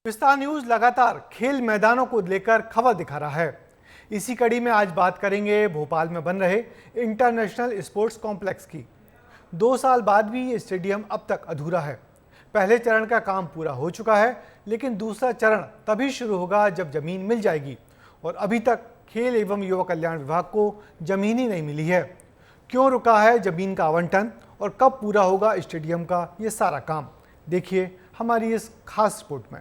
विस्तार न्यूज लगातार खेल मैदानों को लेकर खबर दिखा रहा है। इसी कड़ी में आज बात करेंगे भोपाल में बन रहे इंटरनेशनल स्पोर्ट्स कॉम्प्लेक्स की। 2 साल बाद भी ये स्टेडियम अब तक अधूरा है। पहले चरण का काम पूरा हो चुका है, लेकिन दूसरा चरण तभी शुरू होगा जब जमीन मिल जाएगी, और अभी तक खेल एवं युवा कल्याण विभाग को जमीन ही नहीं मिली है। क्यों रुका है जमीन का आवंटन और कब पूरा होगा स्टेडियम का ये सारा काम, देखिए हमारी इस खास रिपोर्ट में।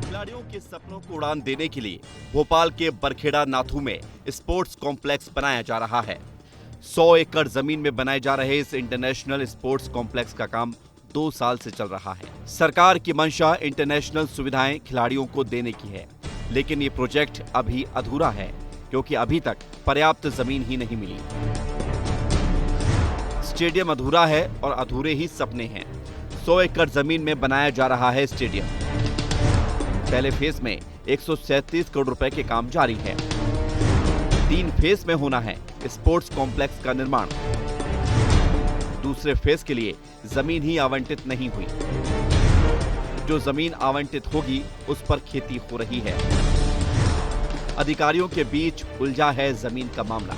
खिलाड़ियों के सपनों को उड़ान देने के लिए भोपाल के बरखेड़ा नाथू में स्पोर्ट्स कॉम्प्लेक्स बनाया जा रहा है। 100 एकड़ जमीन में बनाए जा रहे इस इंटरनेशनल स्पोर्ट्स कॉम्प्लेक्स का काम 2 साल से चल रहा है। सरकार की मंशा इंटरनेशनल सुविधाएं खिलाड़ियों को देने की है, लेकिन ये प्रोजेक्ट अभी अधूरा है क्योंकि अभी तक पर्याप्त जमीन ही नहीं मिली। स्टेडियम अधूरा है और अधूरे ही सपने हैं। 100 एकड़ जमीन में बनाया जा रहा है स्टेडियम। पहले फेज में 137 करोड़ रुपए के काम जारी है। 3 फेज में होना है स्पोर्ट्स कॉम्प्लेक्स का निर्माण। दूसरे फेज के लिए जमीन ही आवंटित नहीं हुई। जो जमीन आवंटित होगी उस पर खेती हो रही है। अधिकारियों के बीच उलझा है जमीन का मामला।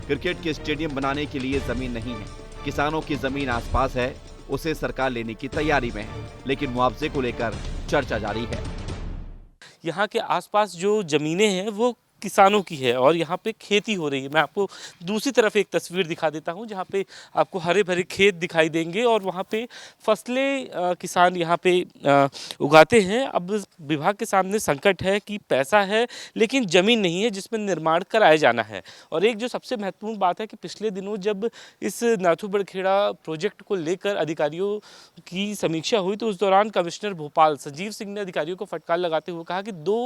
क्रिकेट के स्टेडियम बनाने के लिए जमीन नहीं है। किसानों की जमीन आसपास है, उसे सरकार लेने की तैयारी में है, लेकिन मुआवजे को लेकर चर्चा जारी है। यहाँ के आसपास जो ज़मीनें हैं वो किसानों की है और यहाँ पे खेती हो रही है। मैं आपको दूसरी तरफ एक तस्वीर दिखा देता हूँ जहाँ पे आपको हरे भरे खेत दिखाई देंगे और वहाँ पे फसलें किसान यहाँ पे उगाते हैं। अब विभाग के सामने संकट है कि पैसा है लेकिन ज़मीन नहीं है जिसमें निर्माण कराया जाना है। और एक जो सबसे महत्वपूर्ण बात है कि पिछले दिनों जब इस नाथू बरखेड़ा प्रोजेक्ट को लेकर अधिकारियों की समीक्षा हुई तो उस दौरान कमिश्नर भोपाल संजीव सिंह ने अधिकारियों को फटकार लगाते हुए कहा कि 2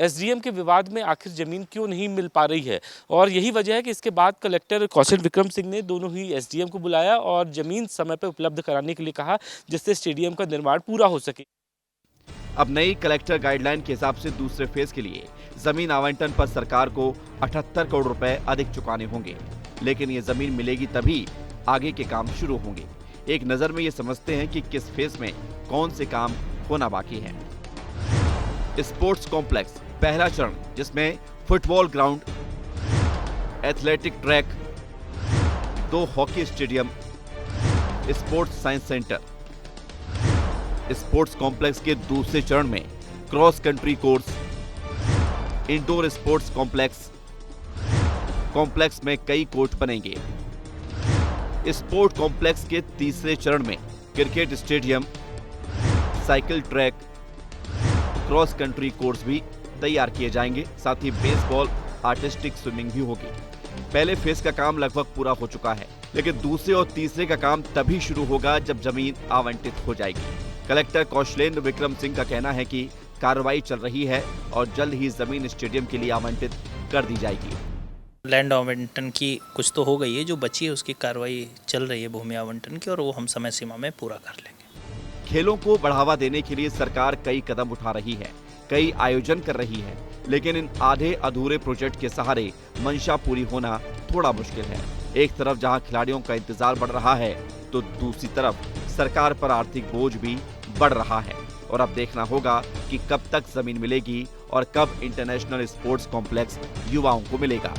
SDM के विवाद में आखिर जमीन क्यों नहीं मिल पा रही है। और यही वजह है कि इसके बाद कलेक्टर कौशल विक्रम सिंह ने दोनों ही SDM को बुलाया और जमीन समय पर उपलब्ध कराने के लिए कहा जिससे स्टेडियम का निर्माण पूरा हो सके। अब नई कलेक्टर गाइडलाइन के हिसाब से दूसरे फेज के लिए जमीन आवंटन पर सरकार को 78 करोड़ रुपए अधिक चुकाने होंगे, लेकिन ये जमीन मिलेगी तभी आगे के काम शुरू होंगे। एक नजर में ये समझते हैं कि किस फेज में कौन से काम होना बाकी है। स्पोर्ट्स कॉम्प्लेक्स पहला चरण, जिसमें football ground, athletic track, 2 hockey stadium, sports science centre. Sports complex के दूसरे चरण में cross country course, indoor sports complex. Complex में कई कोर्ट बनेंगे। स्पोर्ट कॉम्प्लेक्स के तीसरे चरण में cricket stadium, cycle track, cross country course भी तैयार किए जाएंगे। साथ ही बेसबॉल, आर्टिस्टिक स्विमिंग भी होगी। पहले फेज का काम लगभग पूरा हो चुका है, लेकिन दूसरे और तीसरे का काम तभी शुरू होगा जब जमीन आवंटित हो जाएगी। कलेक्टर कौशलेंद्र विक्रम सिंह का कहना है कि कार्रवाई चल रही है और जल्द ही जमीन स्टेडियम के लिए आवंटित कर दी जाएगी। लैंड आवंटन की कुछ तो हो गई है, जो बची है उसकी कार्रवाई चल रही है भूमि आवंटन की, और वो हम समय सीमा में पूरा कर लेंगे। खेलों को बढ़ावा देने के लिए सरकार कई कदम उठा रही है, कई आयोजन कर रही है, लेकिन इन आधे अधूरे प्रोजेक्ट के सहारे मंशा पूरी होना थोड़ा मुश्किल है। एक तरफ जहां खिलाड़ियों का इंतजार बढ़ रहा है तो दूसरी तरफ सरकार पर आर्थिक बोझ भी बढ़ रहा है। और अब देखना होगा कि कब तक जमीन मिलेगी और कब इंटरनेशनल स्पोर्ट्स कॉम्प्लेक्स युवाओं को मिलेगा।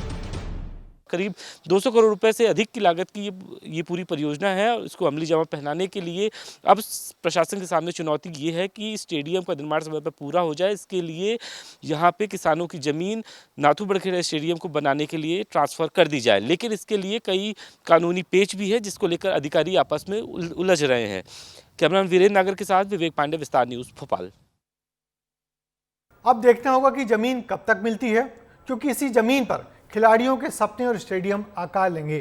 करीब 200 करोड़ रुपए से अधिक की लागत की ये पूरी परियोजना है और इसको अमली जामा पहनाने के लिए अब प्रशासन के सामने चुनौती ये है कि स्टेडियम का निर्माण समय पर पूरा हो जाए। इसके लिए यहाँ पे किसानों की ज़मीन नाथू बरखेड़ा स्टेडियम को बनाने के लिए ट्रांसफ़र कर दी जाए, लेकिन इसके लिए कई कानूनी पेच भी है जिसको लेकर अधिकारी आपस में उलझ रहे हैं। कैमरामैन वीरेंद्र नागर के साथ विवेक पांडे, विस्तार न्यूज़, भोपाल। अब देखना होगा कि जमीन कब तक मिलती है, क्योंकि इसी जमीन पर खिलाड़ियों के सपने और स्टेडियम आकार लेंगे।